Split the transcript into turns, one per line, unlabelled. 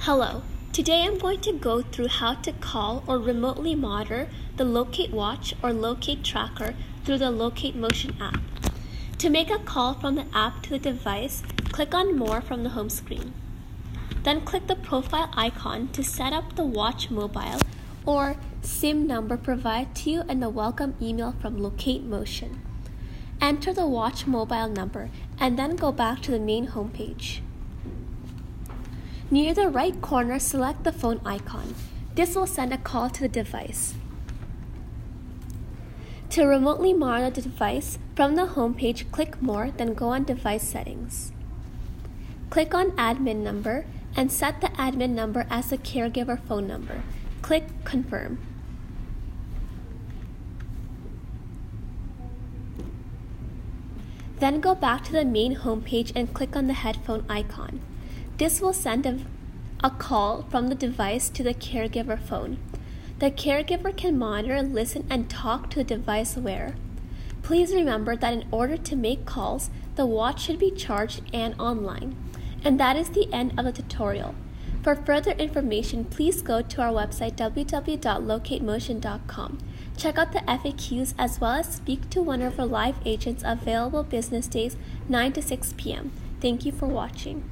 Hello, today I'm going to go through how to call or remotely monitor the LocateWatch or Locate Tracker through the LocateMotion app. To make a call from the app to the device, click on More from the home screen. Then click the profile icon to set up the watch mobile or SIM number provided to you in the welcome email from LocateMotion. Enter the watch mobile number and then go back to the main homepage. Near the right corner, select the phone icon. This will send a call to the device. To remotely monitor the device, from the homepage, click More, then go on Device Settings. Click on Admin Number and set the admin number as the caregiver phone number. Click Confirm. Then go back to the main homepage and click on the headphone icon. This will send a call from the device to the caregiver phone. The caregiver can monitor, listen, and talk to the device wearer. Please remember that in order to make calls, the watch should be charged and online. And that is the end of the tutorial. For further information, please go to our website www.locatemotion.com. Check out the FAQs as well as speak to one of our live agents available business days 9 to 6 p.m. Thank you for watching.